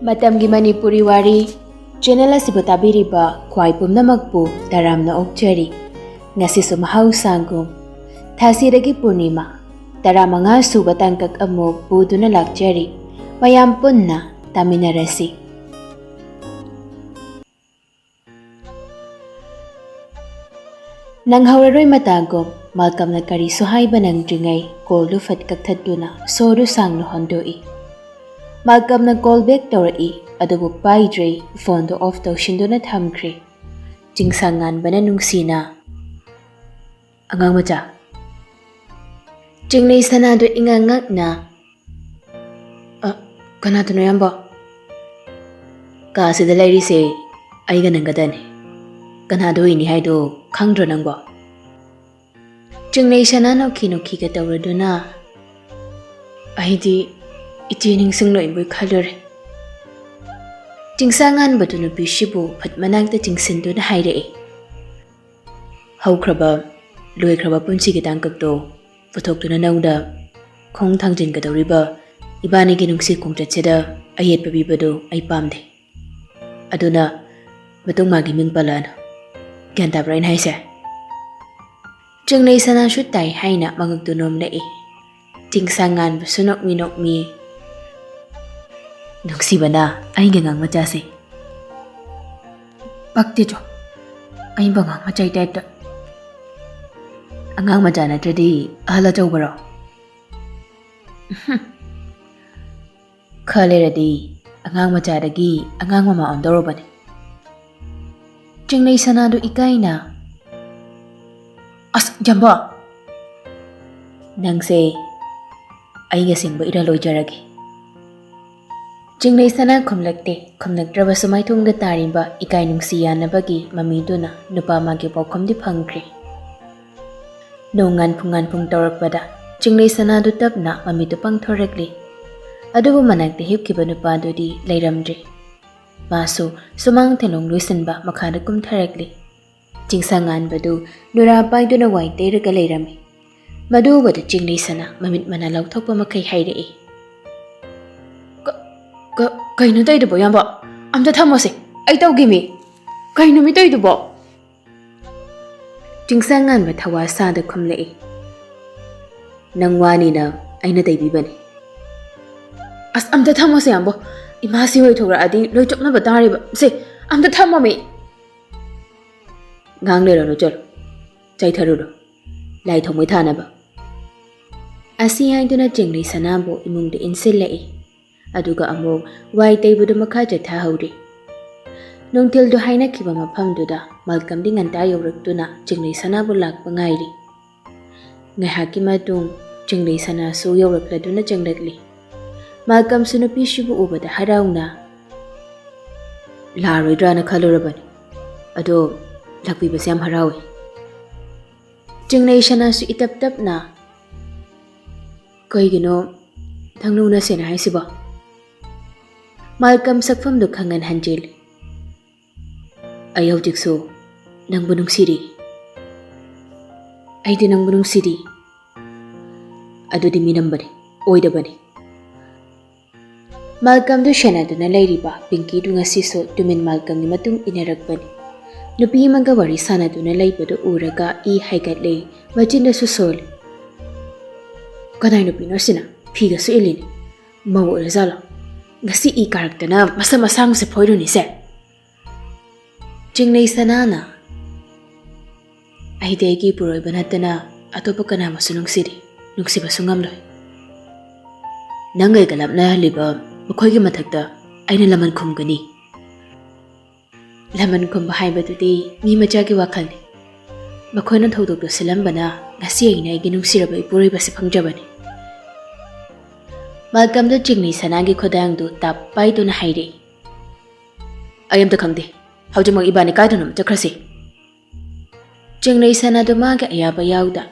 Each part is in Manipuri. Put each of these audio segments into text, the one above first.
Matamgi Manipuri Wari channel asibu tabiriba khwai pumnamakpu taramna okchari ngasisu mahausangum Thasidagi Purnima taramanga suba tangkak amuk buduna lakjari mayam punna taminarasi. Nanghauraroi matagom malkamna kari suhaiba nangdringai koldu fat kakthatuna soru sangno hondoi. Malkamna call back tawrai adubu paidre phone do off tawshinduna thamkre. Jingsangan bana nungsina. Angang macha. Jinglei sana do ingangak na. Kana tuno yamba. Ka sida lairi se aiga nangadane. Kana do ini haido khangdro nangba. Jinglei sana no kino kika tawraduna. Aidi iti ningsing no imboy kalore. Jingsangan batu no bishibu patmanagda jingsindu na haire. Haukraba, luwe kraba punsi kitangkak do, patok do na nauda, kong tangjin katawriba, ibani ginungsi kong chatseda, ayet pabibado ay pamde. Aduna, batong magiming palana. Ganta brain haise. Jinglay sana shutay haina magagdunom na Jingsangan basunok minok mi. Nungsiba na ay gangang machasi. Bakti jo, ay bangang machay teta. Angang machana tradi ahala jaw baro. Khaleradi angang machadagi angang mama ondoro bani. Jinglay sanado ikay na. As jamba. Nangse ay gasing ba iraloy jaragi. Jinglay sana kumlakte, kumlakdraba sumaytungda tarimba ikay nungsiyan na bagi mamiduna nupa magipawkom di pangkri. Nungan pung tawrakpada, jinglay sana dutab na mamito pang thorakli. Adubo managte hipkiba nupa do di layramdri. Maso sumang tinong luisan ba makadakum tharakli. Jingsangan badu nurapay do na waite raga layrami. Madu badu jinglay sana mamit manalaw thokpa makay hayrei. Kaino tayo dubo yan ba? Amta thamose, ay tawgimi. Kaino mi tayo dubo? Jingsangan ba tawasa da kumlai. Nang wani na ay natay bibani. As amta thamose yan ba? Imasi hoy thogra adi loy chok na batari ba? Se, amta thamami. Ngang le ro chol. Chay tharu ro. Lai thomoi thana ba. Asi ay do na jinglay sanabo imung de insilai. Aduga among wai taybudu makhaja thahawri. Nungtil do haina kiba maphamduda malkam di nganta yawraktuna jinglay sanabu lakpa ngairi. Ngayhaki matung jinglay sana su yawrakladuna janglagli. Malkam sunupi shibu ubada harawna. Laroydra na kalurabani. Ado lakpi basyam harawi. Jinglay sana su itap-tap na. Kaygino thangnuna sena haisiba. Malkam sakfam do khangan hanjil. Ayaw jikso nang bunong siri. Ay di nang bunong siri. Ado di minambani, oida bani. Malkam do siya na do na layriba, pinky do nga siso dumin malkam ni matung inaragbani. Nupi magawari sana do na layba do uraga i haigat lay, majinda susol. Kanay nupi narsina, piga su ilini. Mawo razala. Ngasi i karakter na masa-masang sa poido ni se. Jinglay sana na. Ay degi puroy banata na atopo ka na masunong siri, nung si basungam loy. Nangay kalap na liba, makoy matagda ay nalaman kum gani. Laman kum bahay ba today, mi majagi wakal ni. Makoy nang tawdog do silang ba na ngasi ay na iginong siraba ipuroy ba si pangjaban ni. Malkam do jinglay sanagi kodang do tapay do na haire. Ayam to kangde, hawjang mag iba ni kaito naman takrasi. Jinglay sana do maga ayaba yawda.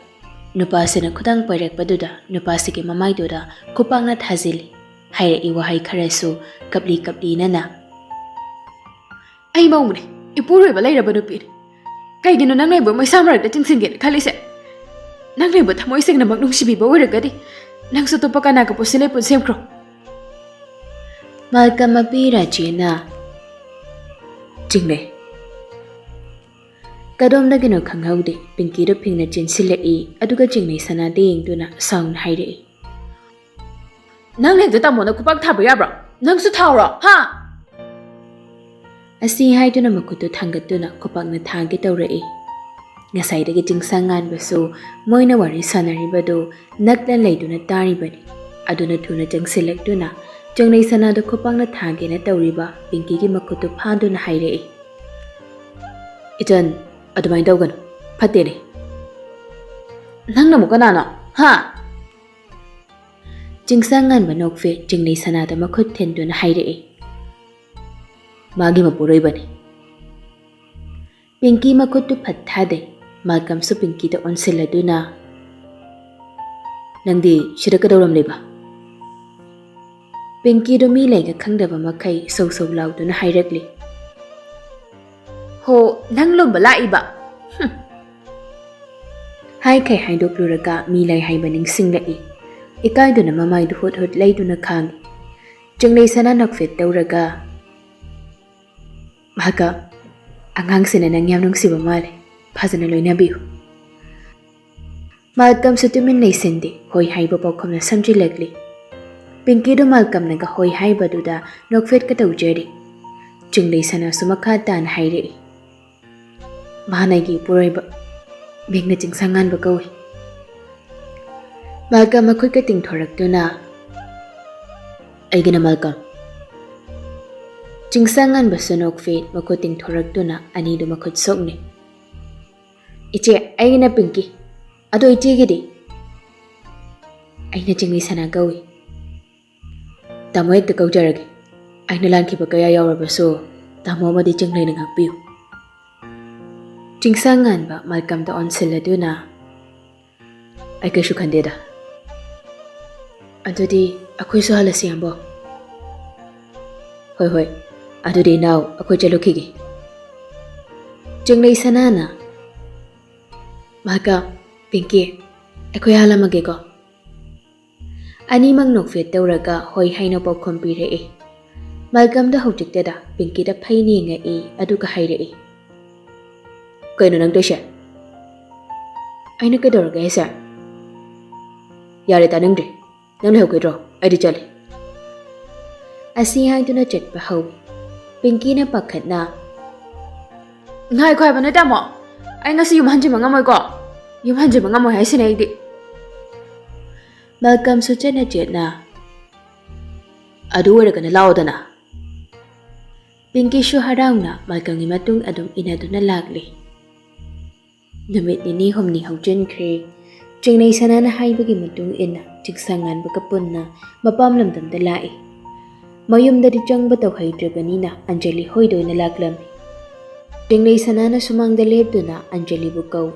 Nupasi na kodang payrek paduda, nupasi ki mamay doda, kupang na thazili. Haire iwahay karaso, kapli-kapli na na. Ay maumuni, ipuroy ba layra ba nupir? Kay gino nang naibo may samarag na tingsingin, kalise. Nang naibo tamoy sing na magnung sibi ba wiragadi. Nang suto pa ka nagapos sila po siyempre. Malcolm mapira chena jingle Kadomdagino kanghaude Pinky do pingna jinsile aduga jingle sana ding duna sound haide Nang lek ta mo na kupak thabu ya bro nang su thawro ha Asi haiduna makutu thangatuna kopakna thangge tawrei Ngasai jingsangan basu moina wari sanaribado naklan leiduna taribani aduna thuna jangsilekduna jangnei sanado kopakna thangge na tawriba Pinky gi makutu phaduna hairei Itan adumai dawgan phatere nang namu kana na ha Jingsangan banokfe jingnei sanada makut thenduna hairei Magi mapuroibani Pinky makutu phathade Malcolm su Pinky da onsiladuna Nangdi shirakadawram leba Pinky do mi lega khangdaba makai so lauduna hairakli Ho nang lom bala iba Hai kai haidokluraga mi lai haibaning singlai Ikaiduna mamai du hut laiduna khangi Jingnei sana nokfet tawraga Maga angang sina nang yam nungsiba male phajana loinabiu Malcolm su tumin nei sindi hoi haiba pawkhomna samjilakli Pinky do Malcolm naga hoi haiba duda nokfet ka tawjeri Jingnei sana su makha tan haire Mahanagi puraiba Bigna jingsangan ba kawi Malcolm akhoi ka tingthoraktuna Aigina Malcolm Jingsangan ba sunokfet makho tingthoraktuna ani do makhot sokne Iche aigina Pinky ado iche gidi Aina jingnei sana kawi Tamo ekta kaujarage aina lankhiba kaya yawrabaso tamo amadi jinglei na ngakpiu Jingsangan ba Malcolm da onsiladuna Ai kaishu khandeda Adudi akhoi su halasi ambo Hoi adudi now akhoi chalukhigi Jinglei sanana Malcolm Pinky akhoi halamage ko Ani mang nokfet tawraga hoi haino pawkhom pirei Malcolm da hojiktada Pinky da phaini ngai aduga hairei Kaino nang tosha Aina kadorga esa Yare ta nangre nang lehau kedro adi chale Asi haiduna chatpa hawi Pinky na pakhatna ngai khoi bana ta mo ai ngasi yum hanji mangamoi ko yum hanji mangamoi hai sine idi Malcolm su chana chetna Adu wara kana laodana Pinky shu harauna Malcolm ni matung adum inaduna lagli Numit ni humni haujinkre Jingnei sanana haibagi matung ina jingsangan bakapunna mapam lamdamda lai Mayumdadi changba tawhaidrabanina Anjali hoidoina laklami Jingnei sanana sumangda lebduna Anjali bukau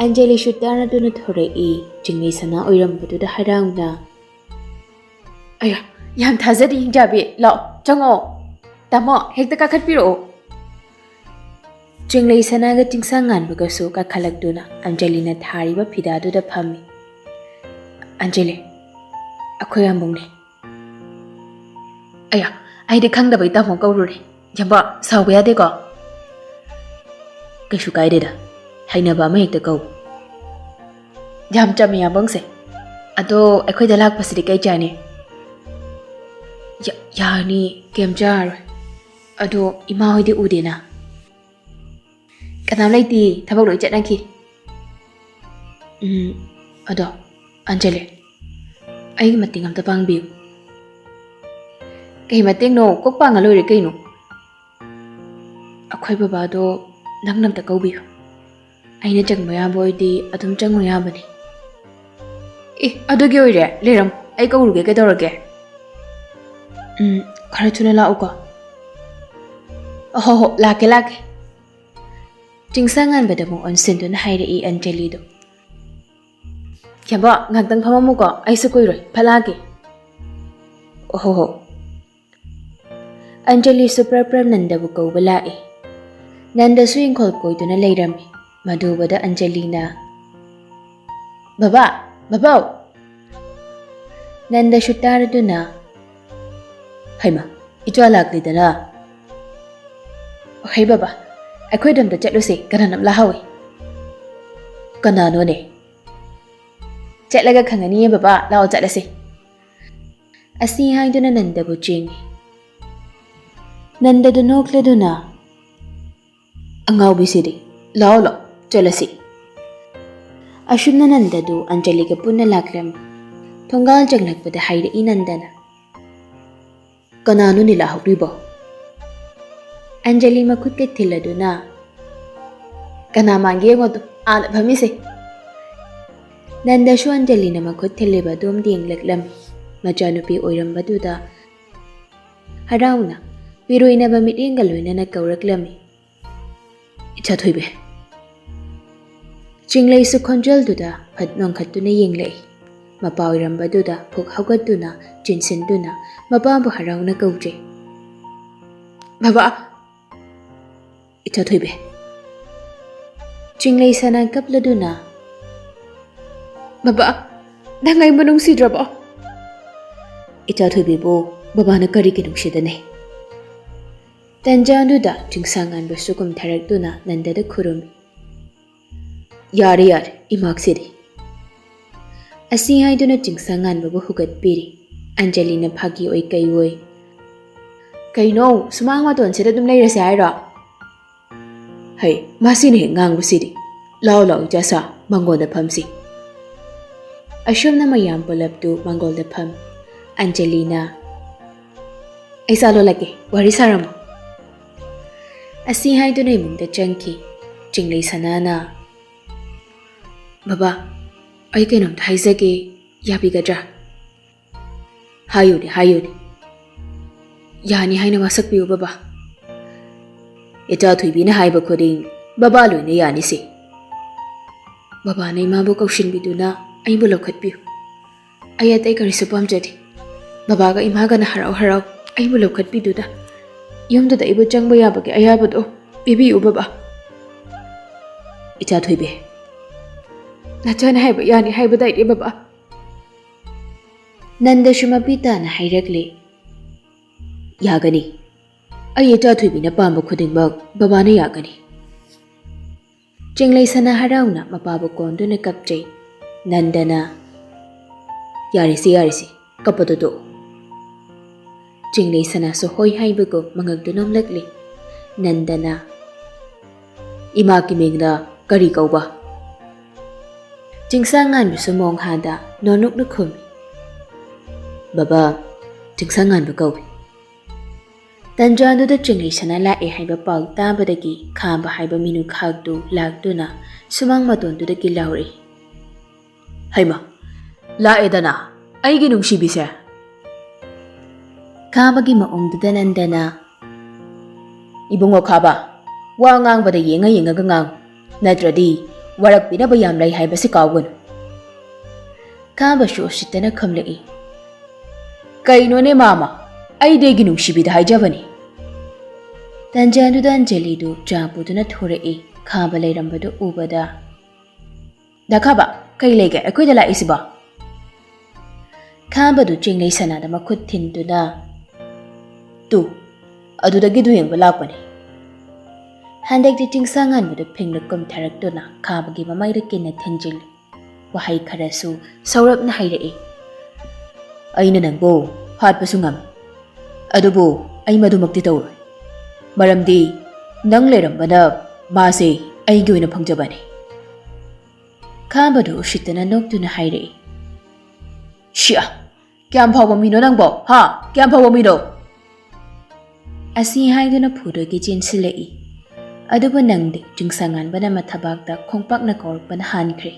Anjali shutana duna thorei Jingnei sana oirambaduda harauna Aya yam thazadi hingjabi lo chango tamo hekta ka khatpiro Jinglei sanaga jingsangan bagasu ka khalakduna Anjali na thariba phidaduda phami Anjali akhoi ambongne Aya aide khangda bai ta mo kaurure yamba sawba yade ko Kaishu kaideda hainaba ma hekta kau yam chami ya bangse ado akhoi da lak pasiri kai chane Yani kem jar ado ima hoide udena Kanam laiti thabak loi chatnaki Ado Anjali Ai mating amta pangbiu Kai mating no kokpa nga loi re kai no Akhoi baba do nangnam ta kaubiu Aina changba ya boy di adum changu ya bani adugi oire leram ai kauruge kai dorage khara chuna la uko ho lake Jingsangan badamo onsinduna hairei Anjali do Yamba ngantang phamamu ko ai su koiroi phalage ho Anjali super Nandabu kauba lai Nanda su ingkhol koiduna leirami madubada Anjali na Babao Nandashu taraduna Haima, icho alaklidana Hey baba, akwai dam da chatlusi kananam lahawi Kanano ne Chatlaga khangani baba lao chatlasi Asi haiduna Nandabu chingi Nandadu nokleduna Angau bisidi lao lo chalasi Ashumna Nandadu Anjaliga punna laklam Tongal janglakpada haida inandana Kanano nila hawribo Anjali makutte thiladuna Kana mangi ngodu ana bhamise Nandashu Anjali na makut thiliba dum ding laklam majanupi oirambaduda Harauna piruina ba mitingaluina na kauraklami Icha thoibe Jinglei su khonjal duda phatnong khatuna yenglei Mapawirambaduna phuk haugatuna jinsinduna mapabu harauna kauje Baba Ita thoibe Jinglei sana kapladuna Baba dangai manung sidraba Ita thoibe bo baba na kari kinung sidane Tanjanduda jingsangan basukum tharakduna nandada khurumi Yare imaksidi Asi haiduna jingsangan babu hugat piri Anjali na phagi oi kai oi Kaino sumang maton sida dum leira se aira Hai masini ngang busidi Lao jasa mangol da phamsi Ashum na mayam polaptu mangol da pham Anjali na Aisa lo lagi wari saram Asi haiduna imungda changki Jinglei sanana Baba Ay kainom haizage yabigadra Hayudi Yani haina masakpiu baba Ita thuibi na haiba khoding baba loina yani se Baba na imabu kaushin biduna ay bu lokhatpiu Ayat ay karisu pamjadi Baba ga imaga na haraw ay bu lokhatpiduda Yumda da ibu jangba yabage ayabado bibi u baba Ita thuibi Nachana haiba yani haiba daide baba Nandashu mapita na hairakle Yagani Ay ita thuibi na pamba khudingbak baba na yagani Jinglei sana harauna mapabu kondu na kapjai Nandana Yarisi kapadodo Jinglei sana so hoi haibago mangagdunom lakli Nandana Ima ki mingda kari kauba Jingsangan sumong hada nonuk na khumi Baba jingsangan ba kawi Tanjando da jinglei sana lae haiba pau tabadagi khamba haiba minu khagdu lagduna sumang matondu da gilauri Haima lae dana aigi nungsibise Kabagi maongdu da nandana Ibungo khaba wa ngang bada yenga ngang nadradi Warak pinaba yam lai haiba si kawgun Kaba shu sitana khamlai Kaino ne mama ai degi nungsibida haijabani Tanjanu da Anjali du jabuduna thorai khaba lairambadu ubada Dakaba kai lege akoi da lai siba Khaba du jinglei sanada makhut thinduna Tu adudagi du yengba lakpani Handek di jingsangan budu pinglakum tharakduna khabagi mamai kinna thenjil wahai kharasu saurap na hairai Aina nangbo hatpasu ngam Adubu ai madumakti tawroi Maramdi nang lerambana mase aigi oina phangjabani Khambadu ushitana noktuna hairai Shia kyam phawa mino nangbo ha kyam phawa mino Asi haiduna phudogi jinsilai Aduba nangdi jingsangan bana mathabakta khongpakna korpana hankre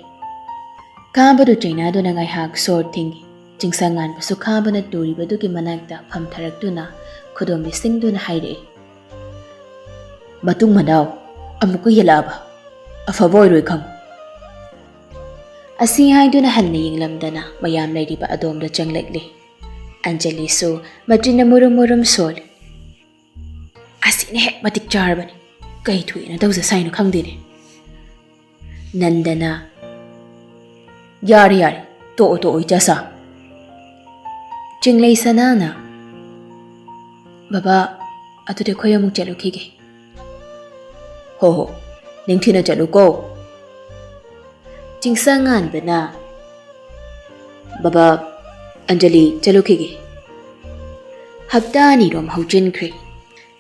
Kabadu chainado na ngaihak sorting jingsangan basu kabana duri badugi manakta phamtharakduna khudombi singduna haire Batung manaw amuku yalaba afavoy roi khang Asi haiduna hanna yinglamdana mayam lairiba adomda changlekli Anjali so majina murum sol Asine hek matik charbani Kai thui na dawza sai no khangdine Nandana Yari to oi jasa Jinglei sanana. Baba, atude khoya muk chalukige. Ho, ningthina chaluko. Jingsangan bana. Baba, Anjali chalukige. Hapta ni rom haujin kri.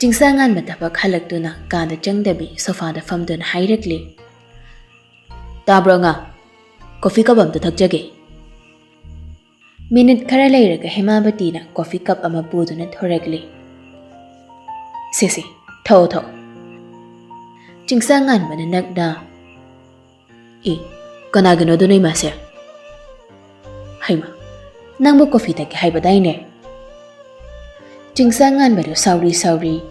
Jingsangan mataba khalaktuna kada changdabi sofa da famdun hairakli. Tabra nga, coffee cup amta thakjage. Minute khara leiraga Hemabati na coffee cup ama puduna thorakli. Sisi, thau. Jingsangan bana nagda. Kanagano dunay masir. Haima, nangbo coffee take haibaday ne. Jingsangan bado sauri.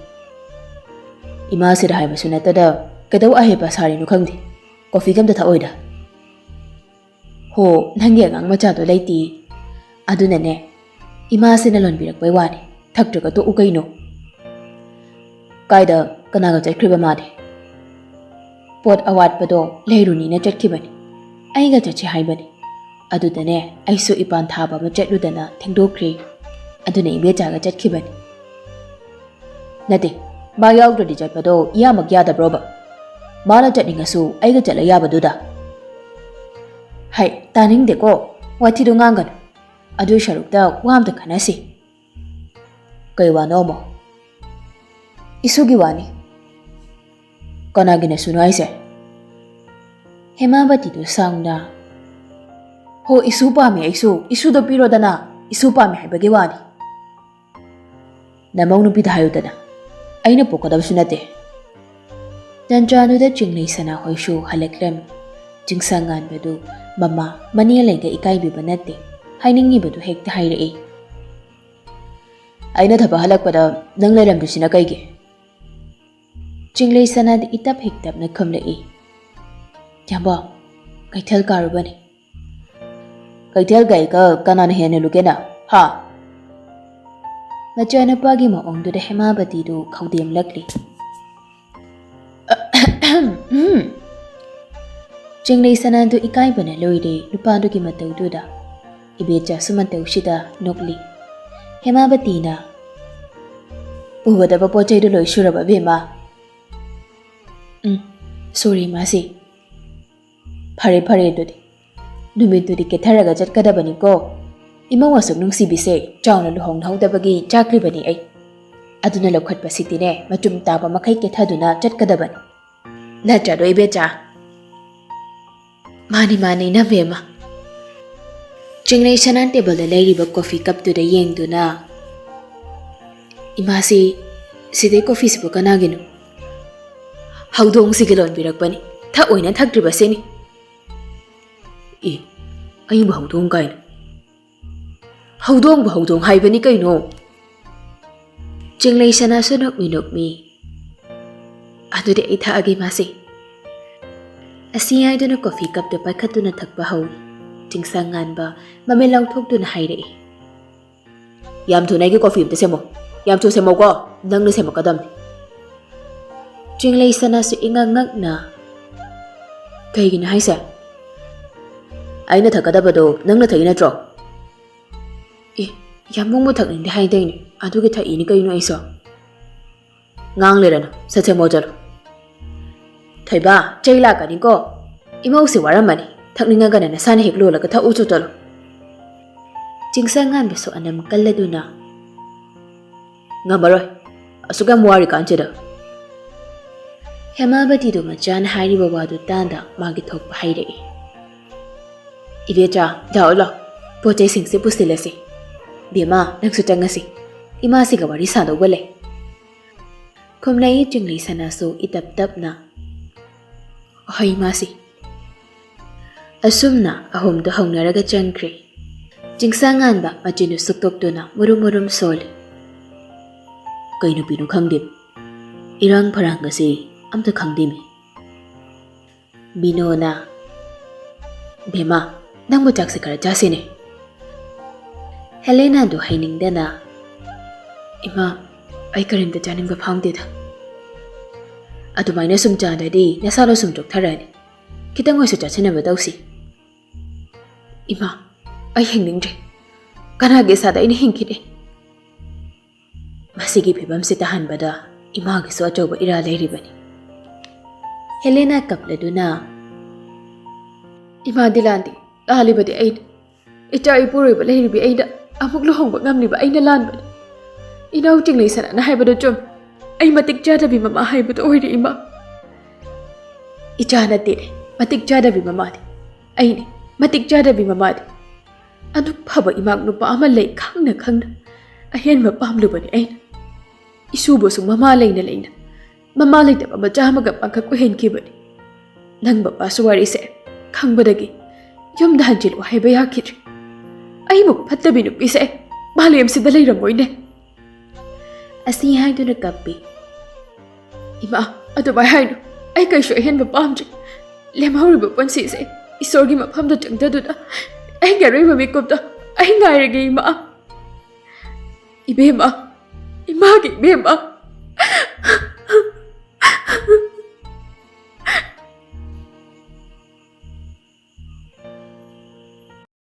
Ima sira haiba sunatada kadaw ahiba sari no khangdi. Coffee gam da tha oida. Ho, nangi ang machado laiti. Aduna ne. Ima sina lon birak bai wani. Thaktraga to ukay no. Kaida kanaga chakriba madi. Pot awat pado leiruni na chatkibani. Aiga chachi haibani. Aduna ne aisu ipan thaba ma chatludana thengdokri. Aduna ibe chaga chatkibani. Nade, ma yaudradi chatpado iyamak yadabroba. Mana chatningasu aiga chatla yabaduda. Hai, taningdeko wathidu ngangan. Adu sharukta wamta khanasi. Kai wano mo. Isugi wani. Kanagina sunaise. Hemabati du sangna. Ho isu pami isu do piro dana. Isu pami haibagi wani. Namang nupita hayudana. Aina pokadaw sunate. Danjanu da jinglei sana hoishu halekrem. Jingsangan badu mama maniya layga ikay bibanate. Hainingi badu hekta hairei. Aina thaba halakpada nang layram dusina kayge. Jinglei sana di itap hektap na kamlei. Yamba, kaithal karubani. Kaithal gay ka kanana hena lugena, ha? Machana pagi maong do da Hemabati do kaudiyam lagli. Jinglei sana do ikay bana loide lupado ki mataw duda. Ibecha sumantaw shida nokli. Hemabati na. Ubada pa pochay do loy shuraba bema. Sorry masi. Pare dodi. Numid dodi ketharaga chatkadabani ko. Imang wasok nung sibise, chawna luhong naudabagi chakli bani ay. Aduna lokhat pa sitine, machum tapa makay kethaduna chatkadabani. Nacha do ibecha. Mani na bema. Jinglei sanan table da layriba coffee cup to da yeng do na. Imasi, side coffee sipo kanagino. Haudong sigilon birakbani, tha oina thakriba sini. Ayin ba haudong kain? Haudong haibani kaino. Jinglei sana sunok mi. Ado de itha agi masi. Asiyay do na coffee cup do paikhat do na thakpa hawi. Jingsangan ba mamilaw thok do na hairei. Yam thunay ki coffee mta semo. Yam thu semo ko, nang na semo kadam. Jinglei sana su ingangak na. Kaygina haisa. Ay na thakadabado nang na thayi na tro. Yamong mo thakning di haiday ni. Ado ki thayi ni kayo na iso. Ngang lera na, sa semo jalo. Thay ba, chay la ka ko. Imaw si waramani. Thakning nga gana na sana hiklo la ka tha ucho talo. Jingsangan ba so anam kalado na. Nga maroy, asugam wari ka anchida. Hemabati do machan hairi babado tanda magi thok pa hairei. Ibecha, dao lo, pochay singsi pusilasi. Bima, nagsutangasi. Imasi ka wari sado wale. Kumnai jinglei sana so itap-tap na. Ohay masi. Asum na ahom do hong naraga changkri. Jingsangan ba machino suktok do na murum sol. Kay na pinukangdim. Irang parang kasi amta kangdim. Bino na. Bema, nang mo si karajasin eh. Helena do haining dana. Ima, ay karim da janing ba founded. Atumay na sumjada di nasalo sumjok tarani. Kita ngoy sa chasin na ba daw si. Ima, ay hingning dre. ꯀꯅꯥꯒꯤ ꯏꯁꯥꯗ ꯑꯩꯅ ꯍꯤꯡꯈꯤꯗꯦ ꯃꯁꯤꯒꯤ ꯐꯤꯕꯝꯁꯤ ꯇꯥꯍꯟꯕꯗ ꯏꯃꯥꯒꯤꯁꯨ ꯑꯆꯧꯕ ꯏꯔꯥꯜ ꯂꯩꯔꯤꯕꯅꯤ ꯍꯦꯂꯦꯅꯥ ꯀꯞꯂꯗꯨꯅ ꯏꯃꯥꯗꯤ ꯂꯥꯟꯗꯦ ꯂꯥꯜꯂꯤꯕꯗꯤ ꯑꯩꯅ ꯏꯆꯥ ꯏꯄꯨꯔꯣꯏꯕ ꯂꯩꯔꯤꯕꯤ ꯑꯩꯅ ꯑꯃꯨꯛ ꯂꯨꯍꯣꯡꯕ ꯉꯝꯂꯤꯕ ꯑꯩꯅ ꯂꯥꯟꯕꯅꯤ ꯏꯅꯥꯎ ꯆꯤꯡꯂꯩ ꯁꯅꯥꯅ ꯍꯥꯏꯕꯗꯨ ꯆꯨꯝ ꯑꯩ ꯃꯇꯤꯛ ꯆꯥꯗꯕꯤ ꯃꯃꯥ ꯍꯥꯏꯕꯗꯨ ꯑꯣꯏꯔꯦ ꯏꯃꯥ ꯏꯆꯥ ꯅꯠꯇꯦꯅꯦ ꯃꯇꯤꯛ ꯆꯥꯗꯕꯤ ꯃꯃꯥꯗꯤ ꯑꯩꯅꯦ ꯃꯇꯤꯛ ꯆꯥꯗꯕꯤ ꯃꯃꯥꯗꯤ ꯑꯗꯨꯛ ꯐꯕ ꯏꯃꯥꯛ ꯅꯨꯄꯥ ꯑꯃ ꯂꯩ ꯈꯪꯅ ꯈꯪꯅ ꯑꯍꯦꯟꯕ ꯄꯥꯝꯂꯨꯕꯅꯤ ꯑꯩꯅ ꯏꯁꯨꯕꯨꯁꯨ ꯃꯃꯥ ꯂꯩꯅ ꯂꯩꯅ ꯃꯃꯥ ꯂꯩꯇꯕ ꯃꯆꯥ ꯑꯃꯒ ꯄꯥꯡꯈꯛ ꯑꯣꯏꯍꯟꯈꯤꯕꯅꯤ ꯅꯪ ꯕꯕꯥꯁꯨ ꯋꯥꯔꯤꯁꯦ ꯈꯪꯕꯗꯒꯤ ꯌꯨꯝꯗ ꯍꯟꯖꯤꯜꯂꯨ ꯍꯥꯏꯕ ꯌꯥꯈꯤꯗ꯭ꯔꯦ ꯑꯩꯃꯨꯛ ꯐꯠꯇꯕꯤ ꯅꯨꯄꯤꯁꯦ ꯃꯥꯂꯦꯝꯁꯤꯗ ꯂꯩꯔꯝꯃꯣꯏꯅꯦ ꯑꯁꯤ ꯍꯥꯏꯗꯨꯅ ꯀꯞꯄꯤ ꯏꯃꯥ ꯑꯗꯨꯃꯥꯏ ꯍꯥꯏꯅꯨ ꯑꯩ ꯀꯩꯁꯨ ꯑꯍꯦꯟꯕ ꯄꯥꯝꯗ꯭ꯔꯤ ꯂꯦꯝꯍꯧꯔꯤꯕ ꯄꯨꯟꯁꯤꯁꯦ ꯏꯁꯣꯔꯒꯤ ꯃꯐꯝꯗ ꯆꯪꯖꯗꯨꯅ ꯑꯩꯒꯤ ꯑꯔꯣꯏꯕ ꯃꯤꯀꯨꯞꯇ ꯑꯩ ꯉꯥꯏꯔꯒꯦ ꯏꯃꯥ ꯏꯕꯦꯝꯃ ꯏꯃꯥꯒꯤ ꯏꯕꯦꯝꯃ